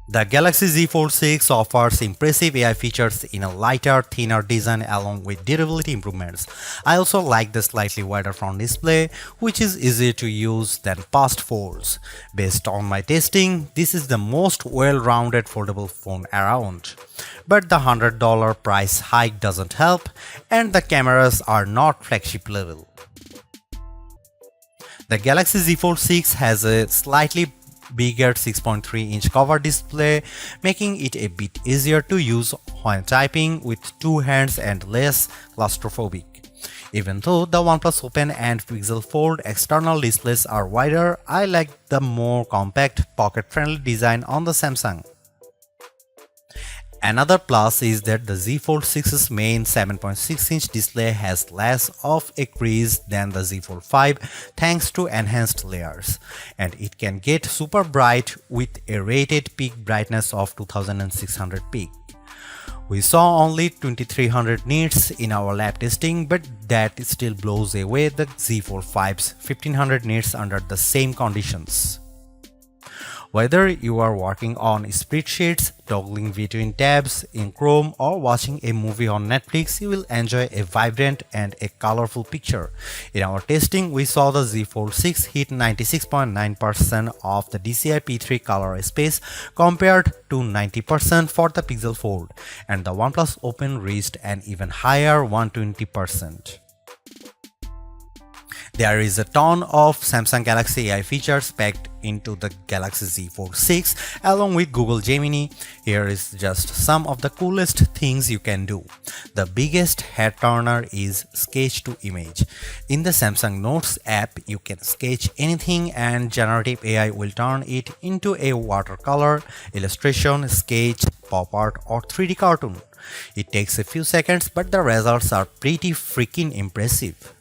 The Galaxy Z Fold 6 offers impressive AI features in a lighter, thinner design along with durability improvements. I also like the slightly wider front display, which is easier to use than past folds. Based on my testing, this is the most well-rounded foldable phone around. But the $100 price hike doesn't help, and the cameras are not flagship level. The Galaxy Z Fold 6 has a slightly bigger 6.3-inch cover display, making it a bit easier to use when typing with two hands and less claustrophobic. Even though the OnePlus Open and Pixel Fold external displays are wider, I like the more compact, pocket-friendly design on the Samsung. Another plus is that the Z Fold 6's main 7.6-inch display has less of a crease than the Z Fold 5 thanks to enhanced layers, and it can get super bright with a rated peak brightness of 2600 peak. We saw only 2300 nits in our lab testing, but that still blows away the Z Fold 5's 1500 nits under the same conditions. Whether you are working on spreadsheets, toggling between tabs in Chrome, or watching a movie on Netflix, you will enjoy a vibrant and a colorful picture. In our testing, we saw the Z Fold 6 hit 96.9% of the DCI P3 color space compared to 90% for the Pixel Fold, and the OnePlus Open reached an even higher 120%. There is a ton of Samsung Galaxy AI features packed into the Galaxy Z Fold 6 along with Google Gemini. Here is just some of the coolest things you can do. The biggest head turner is sketch to image. In the Samsung Notes app, you can sketch anything and generative AI will turn it into a watercolor, illustration, sketch, pop art or 3D cartoon. It takes a few seconds, but the results are pretty freaking impressive.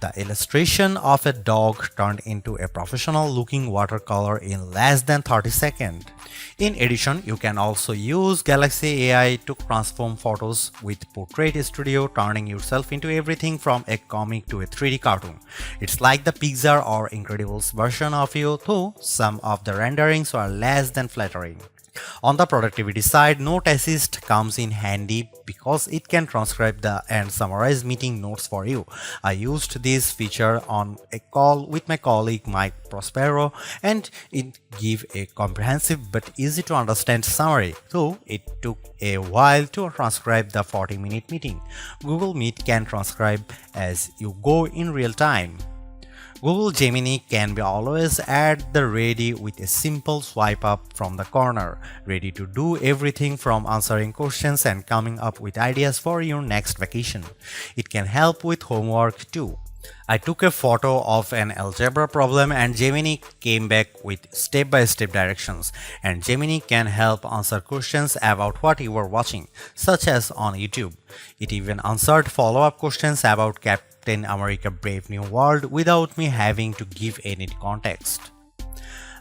The illustration of a dog turned into a professional-looking watercolor in less than 30 seconds. In addition, you can also use Galaxy AI to transform photos with Portrait Studio, turning yourself into everything from a comic to a 3D cartoon. It's like the Pixar or Incredibles version of you, though some of the renderings are less than flattering. On the productivity side, Note Assist comes in handy because it can transcribe and summarize meeting notes for you. I used this feature on a call with my colleague Mike Prospero, and it gave a comprehensive but easy to understand summary, though it took a while to transcribe the 40-minute meeting. Google Meet can transcribe as you go in real time. Google Gemini can be always at the ready with a simple swipe up from the corner, ready to do everything from answering questions and coming up with ideas for your next vacation. It can help with homework too. I took a photo of an algebra problem and Gemini came back with step-by-step directions, and Gemini can help answer questions about what you were watching, such as on YouTube. It even answered follow-up questions about Captain America Brave New World without me having to give any context.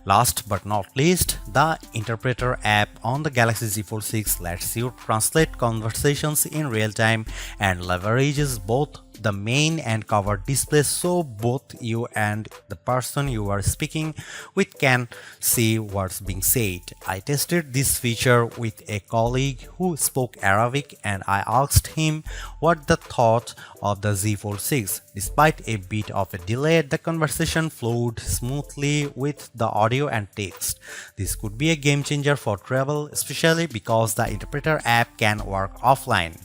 Last but not least, the Interpreter app on the Galaxy Z Fold 6 lets you translate conversations in real time and leverages both the main and cover displays so both you and the person you are speaking with can see what's being said. I tested this feature with a colleague who spoke Arabic and I asked him what the thought of the Z Fold 6. Despite a bit of a delay, the conversation flowed smoothly with the audio and text. This could be a game changer for travel, especially because the Interpreter app can work offline.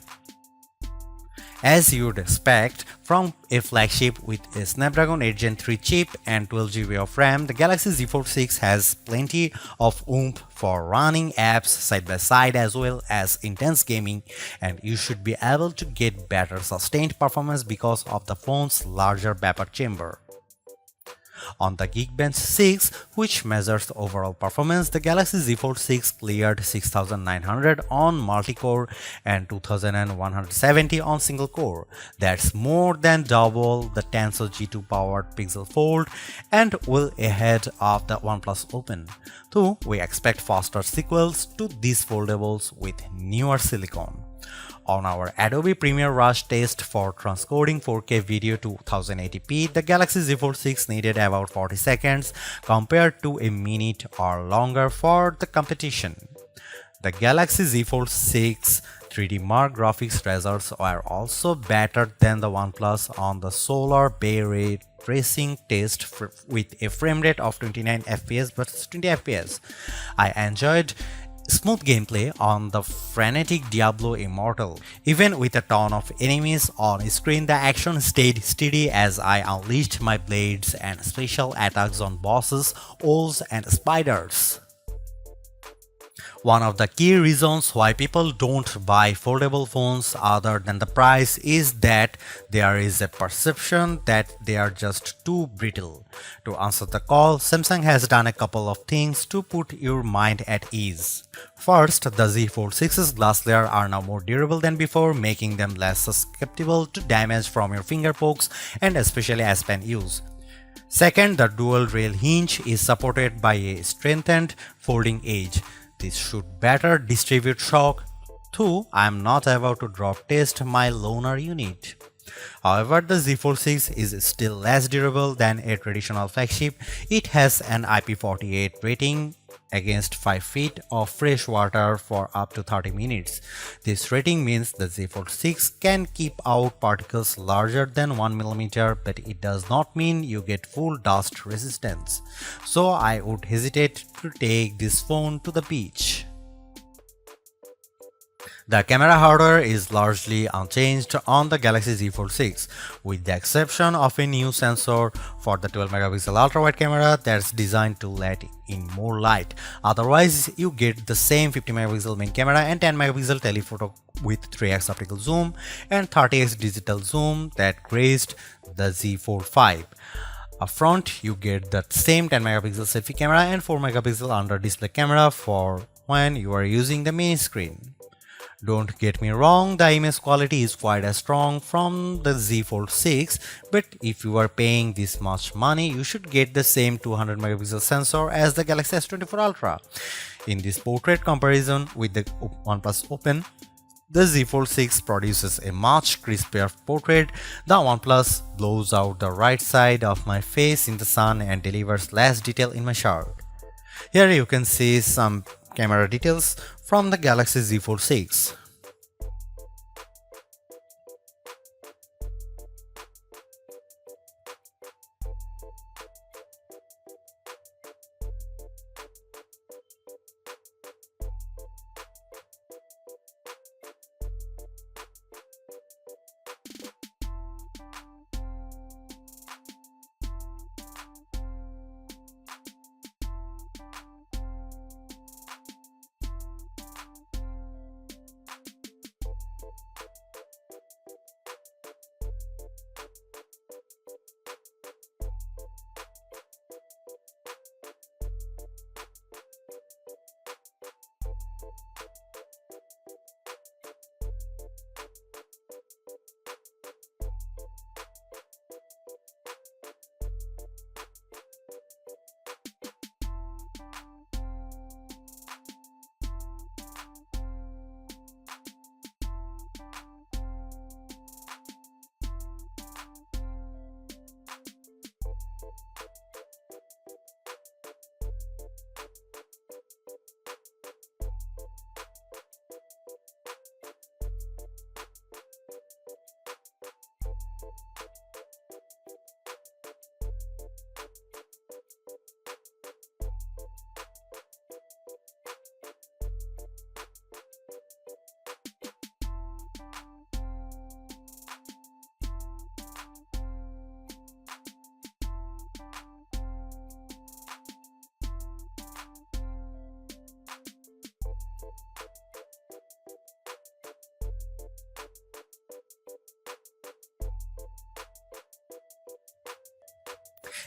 As you'd expect from a flagship with a Snapdragon 8 Gen 3 chip and 12GB of RAM, the Galaxy Z Fold 6 has plenty of oomph for running apps side by side as well as intense gaming, and you should be able to get better sustained performance because of the phone's larger vapor chamber. On the Geekbench 6, which measures overall performance, the Galaxy Z Fold 6 cleared 6900 on multi-core and 2170 on single-core. That's more than double the Tensor G2 powered Pixel Fold and well ahead of the OnePlus Open. Though we expect faster sequels to these foldables with newer silicon. On our Adobe Premiere Rush test for transcoding 4K video to 1080p, the Galaxy Z Fold 6 needed about 40 seconds compared to a minute or longer for the competition. The Galaxy Z Fold 6 3D Mark graphics results are also better than the OnePlus on the Solar Bay Ray tracing test with a frame rate of 29 fps versus 20 fps. I enjoyed smooth gameplay on the frenetic Diablo Immortal. Even with a ton of enemies on screen, the action stayed steady as I unleashed my blades and special attacks on bosses, owls and spiders. One of the key reasons why people don't buy foldable phones other than the price is that there is a perception that they are just too brittle. To answer the call, Samsung has done a couple of things to put your mind at ease. First, the Z Fold 6's glass layer are now more durable than before, making them less susceptible to damage from your finger pokes and especially as pen use. Second, the dual rail hinge is supported by a strengthened folding edge. This should better distribute shock. 2. I am not about to drop test my loaner unit. However, the Z Fold 6 is still less durable than a traditional flagship. It has an IP48 rating against 5 feet of fresh water for up to 30 minutes. This rating means the Z Fold 6 can keep out particles larger than 1 mm, but it does not mean you get full dust resistance. So I would hesitate to take this phone to the beach. The camera hardware is largely unchanged on the Galaxy Z Fold 6, with the exception of a new sensor for the 12-megapixel ultra-wide camera that's designed to let in more light. Otherwise, you get the same 50-megapixel main camera and 10-megapixel telephoto with 3x optical zoom and 30x digital zoom that graced the Z Fold 5. Up front, you get the same 10-megapixel selfie camera and 4-megapixel under-display camera for when you are using the main screen. Don't get me wrong, the image quality is quite as strong from the Z Fold 6, but if you are paying this much money, you should get the same 200 megapixel sensor as the Galaxy S24 Ultra. In this portrait comparison with the OnePlus Open, the Z Fold 6 produces a much crispier portrait. The OnePlus blows out the right side of my face in the sun and delivers less detail in my shirt. Here you can see some camera details from the Galaxy Z Fold 6.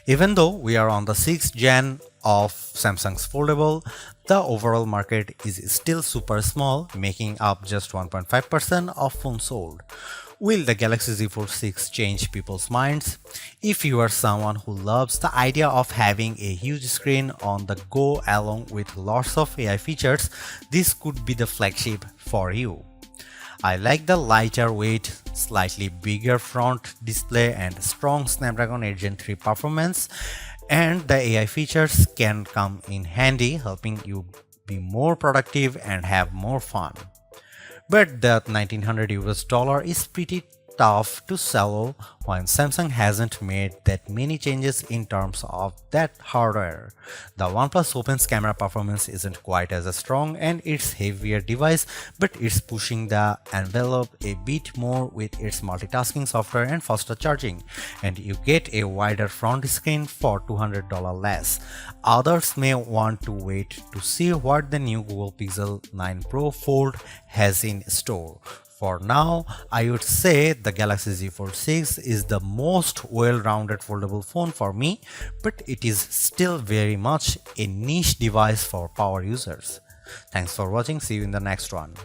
Even though we are on the 6th gen of Samsung's foldable, the overall market is still super small, making up just 1.5% of phones sold. Will the Galaxy Z Fold 6 change people's minds? If you are someone who loves the idea of having a huge screen on the go along with lots of AI features, this could be the flagship for you. I like the lighter weight, slightly bigger front display and strong Snapdragon 8 Gen 3 performance, and the AI features can come in handy, helping you be more productive and have more fun. But that 1900 US dollar is pretty tough to swallow when Samsung hasn't made that many changes in terms of that hardware. The OnePlus Open's camera performance isn't quite as strong and it's heavier device, but it's pushing the envelope a bit more with its multitasking software and faster charging, and you get a wider front screen for $200 less. Others may want to wait to see what the new Google Pixel 9 Pro Fold has in store. For now, I would say the Galaxy Z Fold 6 is the most well-rounded foldable phone for me, but it is still very much a niche device for power users. Thanks for watching. See you in the next one.